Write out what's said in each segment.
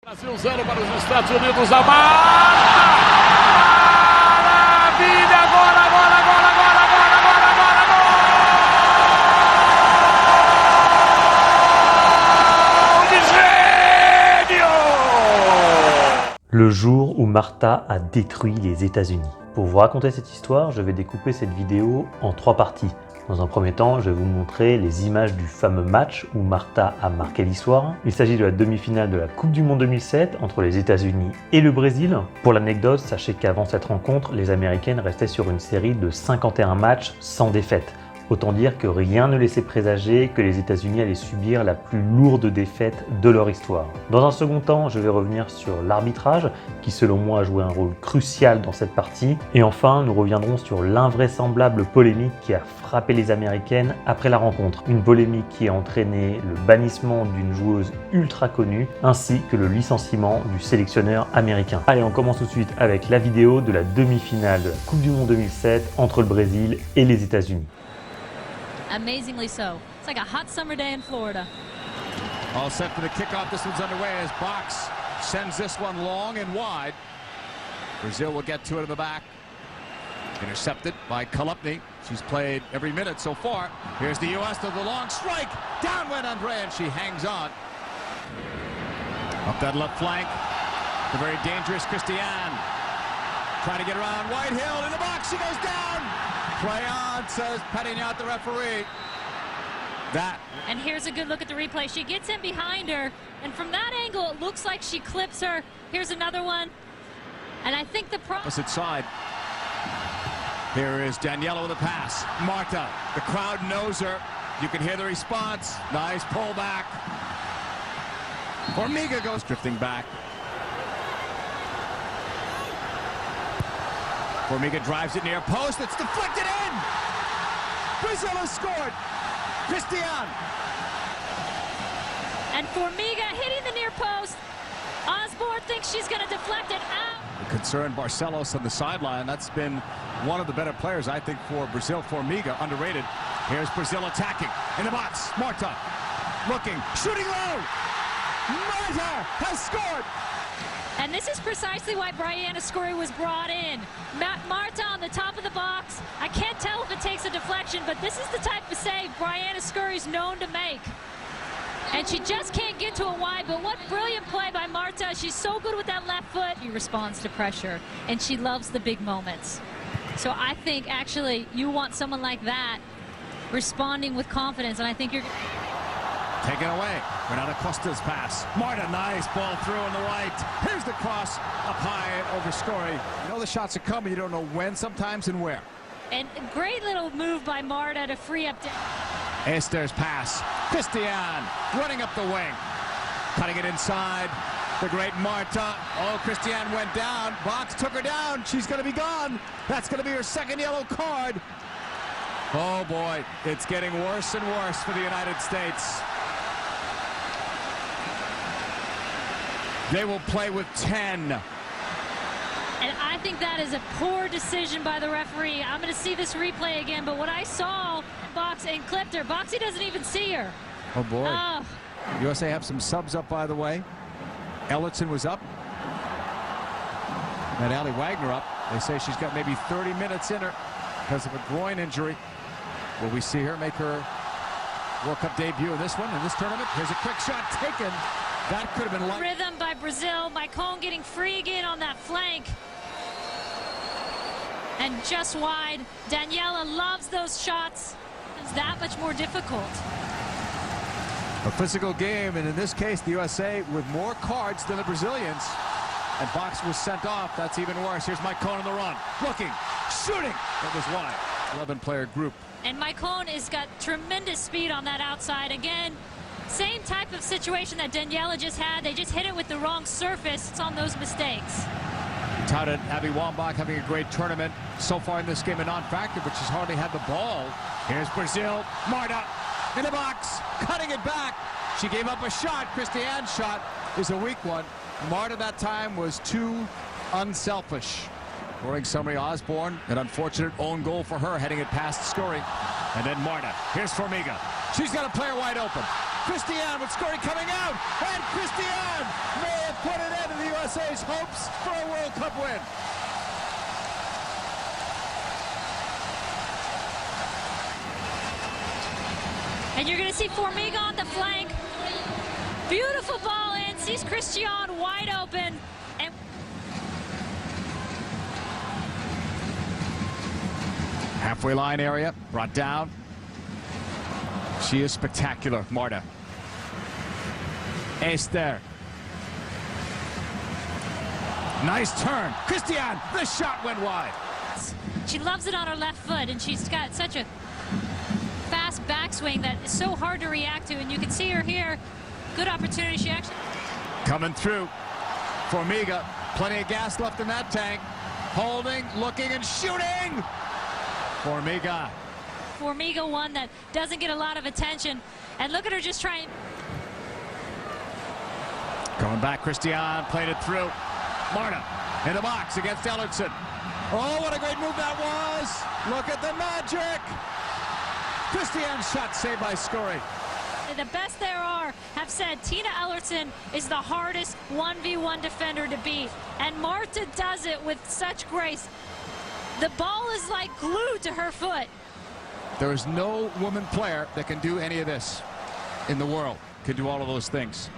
Brasilzão para os Estados Unidos, a maravilha! Agora! Le jour où Martha a détruit les États-Unis. Pour vous raconter cette histoire, je vais découper cette vidéo en 3 parties. Dans un premier temps, je vais vous montrer les images du fameux match où Martha a marqué l'histoire. Il s'agit de la demi-finale de la Coupe du Monde 2007 entre les États-Unis et le Brésil. Pour l'anecdote, sachez qu'avant cette rencontre, les Américaines restaient sur une série de 51 matchs sans défaite. Autant dire que rien ne laissait présager que les États-Unis allaient subir la plus lourde défaite de leur histoire. Dans un second temps, je vais revenir sur l'arbitrage, qui selon moi a joué un rôle crucial dans cette partie. Et enfin, nous reviendrons sur l'invraisemblable polémique qui a frappé les Américaines après la rencontre. Une polémique qui a entraîné le bannissement d'une joueuse ultra connue, ainsi que le licenciement du sélectionneur américain. Allez, on commence tout de suite avec la vidéo de la demi-finale de la Coupe du Monde 2007 entre le Brésil et les États-Unis. Amazingly so. It's like a hot summer day in Florida. All set for the kickoff. This one's underway as Box sends this one long and wide. Brazil will get to it in the back. Intercepted by Kolupny. She's played every minute so far. Here's the U.S. to the long strike. Down went Andre, and she hangs on. Up that left flank. The very dangerous Christiane. Trying to get around Whitehill in the box. She goes down. Play on, says Pattignac, the referee. And here's a good look at the replay. She gets in behind her, and from that angle, it looks like she clips her. Here's another one. And I think the opposite side. Here is Daniela with a pass. Marta, the crowd knows her. You can hear the response. Nice pullback. Formiga goes drifting back. Formiga drives it near post. It's deflected in. Brazil has scored. Christiane. And Formiga hitting the near post. Osborne thinks she's going to deflect it out. The concerned Barcelos on the sideline. That's been one of the better players, I think, for Brazil. Formiga, underrated. Here's Brazil attacking in the box. Marta looking, shooting low. Marta has scored. And this is precisely why Brianna Scurry was brought in. Marta on the top of the box. I can't tell if it takes a deflection, but this is the type of save Brianna Scurry's known to make. And she just can't get to a wide, but what brilliant play by Marta. She's so good with that left foot. She responds to pressure, and she loves the big moments. So I think, actually, you want someone like that responding with confidence, and I think you're... Taken away. Renata Costa's pass. Marta, nice ball through on the right. Here's the cross up high over Scurry. You know the shots are coming. You don't know when, sometimes, and where. And great little move by Marta to free up. Esther's pass. Christiane running up the wing. Cutting it inside. The great Marta. Oh, Christiane went down. Box took her down. She's going to be gone. That's going to be her second yellow card. Oh, boy. It's getting worse and worse for the United States. They will play with 10. And I think that is a poor decision by the referee. I'm going to see this replay again, but what I saw, Box and clipped her. Boxy doesn't even see her. Oh, boy. USA have some subs up, by the way. Ellertson was up. And Allie Wagner up. They say she's got maybe 30 minutes in her because of a groin injury. Will we see her make her World Cup debut in this one, in this tournament? Here's a quick shot taken. That could have been light. Rhythm by Brazil. Maicon getting free again on that flank. And just wide. Daniela loves those shots. It's that much more difficult. A physical game, and in this case, the USA with more cards than the Brazilians. And Box was sent off. That's even worse. Here's Maicon on the run. Looking, shooting. That was wide. 11-player group. And Maicon has got tremendous speed on that outside. Again, same type of situation that Daniela just had. They just hit it with the wrong surface. It's on those mistakes. Touted Abby Wambach having a great tournament so far in this game, a non-factor, but she's hardly had the ball. Here's Brazil. Marta in the box, cutting it back. She gave up a shot. Christiane's shot is a weak one. Marta that time was too unselfish. Scoring summary, Osborne, an unfortunate own goal for her, heading it past Scurry. And then Marta. Here's Formiga. She's got a player wide open. Christian with Scurry coming out, and Christian may have put an end to the USA's hopes for a World Cup win. And you're going to see Formiga on the flank. Beautiful ball in, sees Christian wide open. And halfway line area, brought down. She is spectacular, Marta. Esther. Nice turn. Christian, the shot went wide. she loves it on her left foot, and she's got such a fast backswing that is so hard to react to, and you can see her here. Good opportunity. She actually coming through. Formiga, plenty of gas left in that tank. Holding, looking, and shooting. Formiga. Formiga, one that doesn't get a lot of attention, and look at her just trying. Going back, Christian played it through. Marta in the box against Ellertson. Oh, what a great move that was. Look at the magic. Christian's shot saved by Scurry. The best there are have said Tina Ellertson is the hardest 1v1 defender to beat, and Marta does it with such grace. The ball is like glued to her foot. There is no woman player that can do any of this in the world, can do all of those things.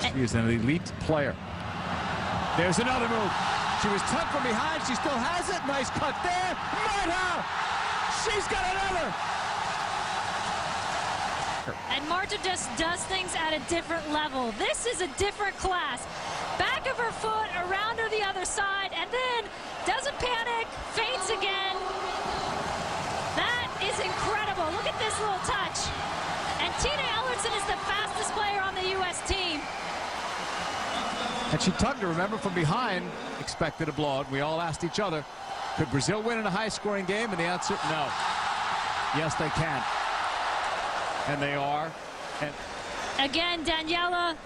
She is an elite player. There's another move. She was tugged from behind. She still has it. Nice cut there. Marta! She's got another. And Marta just does things at a different level. This is a different class. Back of her foot, around her the other side, and then doesn't panic, feints again. That is incredible. Look at this little touch. And Tina Ellertson is the fastest player on the U.S. team. And she tugged her, remember, from behind. Expected a blowout. We all asked each other, could Brazil win in a high-scoring game? And the answer, no. Yes, they can. And they are. And again, Daniela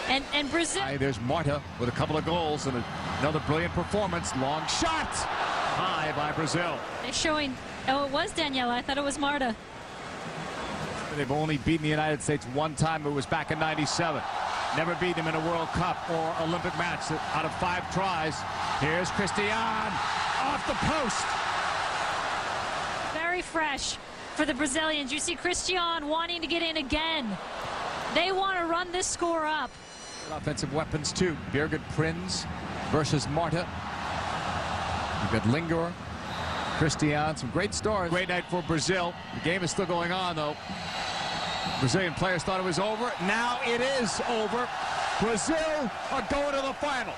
and Brazil. There's Marta with a couple of goals and another brilliant performance. Long shot. High by Brazil. They're showing, oh, it was Daniela. I thought it was Marta. They've only beaten the United States one time. It was back in '97. Never beat them in a World Cup or Olympic match out of 5 tries. Here's Christian off the post. Very fresh for the Brazilians. You see Christian wanting to get in again. They want to run this score up. Offensive weapons too. Birgit Prinz versus Marta. You've got Linger, Christian, some great stars. Great night for Brazil. The game is still going on though. Brazilian players thought it was over. Now it is over. Brazil are going to the final.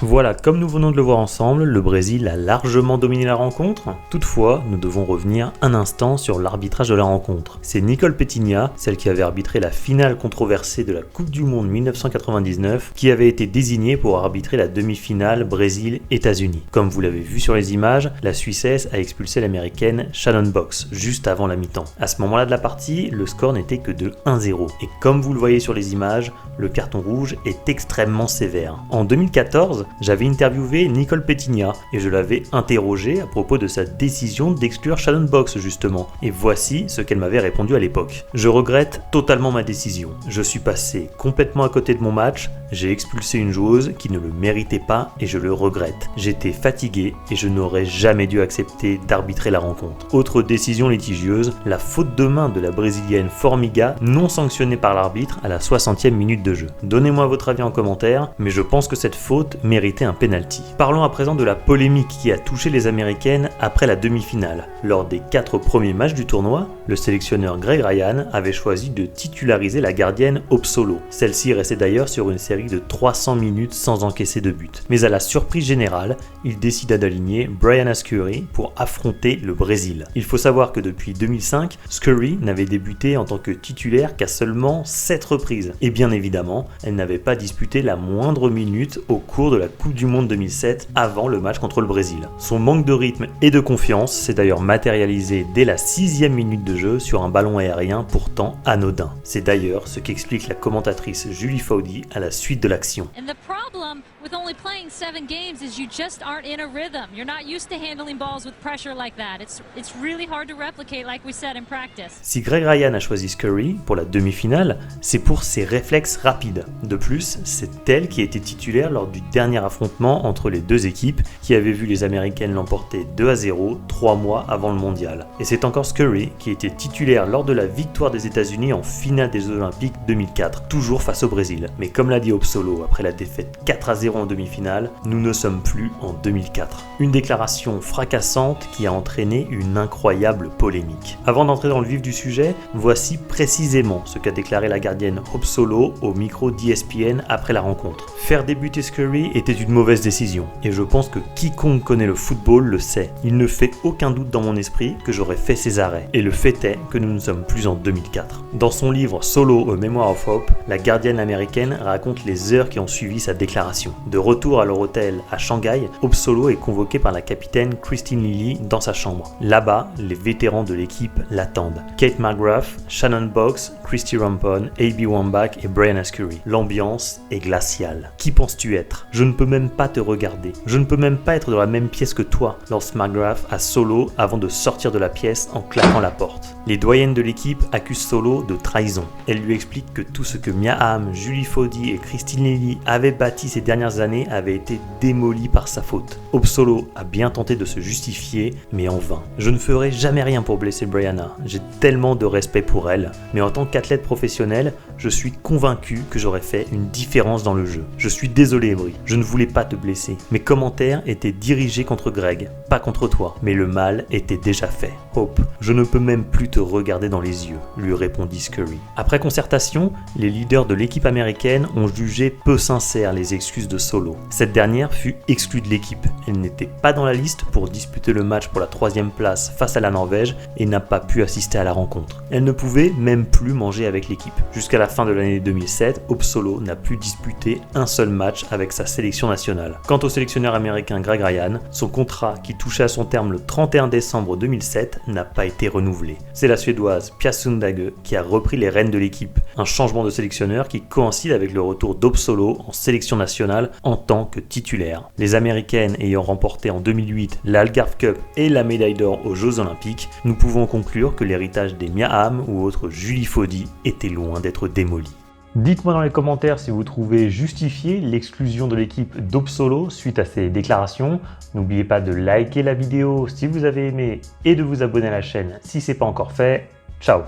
Voilà, comme nous venons de le voir ensemble, le Brésil a largement dominé la rencontre. Toutefois, nous devons revenir un instant sur l'arbitrage de la rencontre. C'est Nicole Pettigna, celle qui avait arbitré la finale controversée de la Coupe du Monde 1999, qui avait été désignée pour arbitrer la demi-finale Brésil-États-Unis. Comme vous l'avez vu sur les images, la Suissesse a expulsé l'américaine Shannon Box juste avant la mi-temps. À ce moment-là de la partie, le score n'était que de 1-0. Et comme vous le voyez sur les images, le carton rouge est extrêmement sévère. En 2014, j'avais interviewé Nicole Pettigna et je l'avais interrogée à propos de sa décision d'exclure Shannon Box justement. Et voici ce qu'elle m'avait répondu à l'époque. Je regrette totalement ma décision. Je suis passé complètement à côté de mon match, j'ai expulsé une joueuse qui ne le méritait pas et je le regrette. J'étais fatigué et je n'aurais jamais dû accepter d'arbitrer la rencontre. Autre décision litigieuse, la faute de main de la brésilienne Formiga non sanctionnée par l'arbitre à la 60e minute de jeu. Donnez-moi votre avis en commentaire, mais je pense que cette faute méritait un penalty. Parlons à présent de la polémique qui a touché les Américaines après la demi-finale. Lors des 4 premiers matchs du tournoi, le sélectionneur Greg Ryan avait choisi de titulariser la gardienne Opsolo. Celle-ci restait d'ailleurs sur une série de 300 minutes sans encaisser de but. Mais à la surprise générale, il décida d'aligner Brianna Scurry pour affronter le Brésil. Il faut savoir que depuis 2005, Scurry n'avait débuté en tant que titulaire qu'à seulement 7 reprises. Et bien évidemment, elle n'avait pas disputé la moindre minute au cours de la Coupe du Monde 2007 avant le match contre le Brésil. Son manque de rythme et de confiance s'est d'ailleurs matérialisé dès la 6e minute de jeu sur un ballon aérien pourtant anodin. C'est d'ailleurs ce qu'explique la commentatrice Julie Foudy à la suite de l'action. And the problem with only playing 7 games is you just aren't in a rhythm. You're not used to handling balls with pressure like that. It's really hard to replicate, like we said in practice. Si Greg Ryan a choisi Scurry pour la demi-finale, c'est pour ses réflexes rapides. De plus, c'est elle qui a été titulaire lors du dernier affrontement entre les deux équipes qui avait vu les Américaines l'emporter 2-0 3 mois avant le mondial. Et c'est encore Scurry qui était titulaire lors de la victoire des États-Unis en finale des Olympiques 2004, toujours face au Brésil. Mais comme l'a dit Hope Solo après la défaite 4-0 en demi-finale, nous ne sommes plus en 2004. Une déclaration fracassante qui a entraîné une incroyable polémique. Avant d'entrer dans le vif du sujet, voici précisément ce qu'a déclaré la gardienne Hope Solo au micro d'ESPN après la rencontre. Faire débuter Scurry était une mauvaise décision, et je pense que quiconque connaît le football le sait. Il ne fait aucun doute dans mon esprit que j'aurais fait ces arrêts, et le fait est que nous ne sommes plus en 2004. Dans son livre Solo, A Memoir of Hope, la gardienne américaine raconte les heures qui ont suivi sa déclaration. De retour à leur hôtel à Shanghai, Hope Solo est convoquée par la capitaine Kristine Lilly dans sa chambre. Là-bas, les vétérans de l'équipe l'attendent. Kate McGrath, Shannon Box, Christy Rampon, A.B. Wambach et Brianna Scurry. L'ambiance est glaciale. Qui penses-tu être? Je ne peux même pas te regarder. Je ne peux même pas être dans la même pièce que toi, lance McGrath à Solo avant de sortir de la pièce en claquant la porte. Les doyennes de l'équipe accusent Solo de trahison. Elle lui explique que tout ce que Mia Hamm, Julie Fody et Kristine Lilly avaient bâti ces dernières années avait été démoli par sa faute. Hope Solo a bien tenté de se justifier, mais en vain. Je ne ferai jamais rien pour blesser Brianna. J'ai tellement de respect pour elle, mais en tant qu'athlète professionnel, je suis convaincu que j'aurais fait une différence dans le jeu. Je suis désolé, Brie, je ne voulais pas te blesser. Mes commentaires étaient dirigés contre Greg, pas contre toi, mais le mal était déjà fait. Hope, je ne peux même plus te regarder dans les yeux, lui répondit Scurry. Après concertation, les leaders de l'équipe américaine ont jugé peu sincères les excuses de Solo. Cette dernière fut exclue de l'équipe. Elle n'était pas dans la liste pour disputer le match pour la 3e place face à la Norvège et n'a pas pu assister à la rencontre. Elle ne pouvait même plus manger avec l'équipe. Jusqu'à la fin de l'année 2007, Hope Solo n'a pu disputer un seul match avec sa sélection nationale. Quant au sélectionneur américain Greg Ryan, son contrat qui touchait à son terme le 31 décembre 2007 n'a pas été renouvelé. C'est la Suédoise Pia Sundhage qui a repris les rênes de l'équipe, un changement de sélectionneur qui coïncide avec le retour d'Hope Solo en sélection nationale en tant que titulaire. Les Américaines ayant remporté en 2008 la Algarve Cup et la médaille d'or aux Jeux Olympiques, nous pouvons conclure que l'héritage des Mia Hamm ou autres Julie Fody était loin d'être démoli. Dites-moi dans les commentaires si vous trouvez justifié l'exclusion de l'équipe d'Hope Solo suite à ces déclarations. N'oubliez pas de liker la vidéo si vous avez aimé et de vous abonner à la chaîne si ce n'est pas encore fait. Ciao!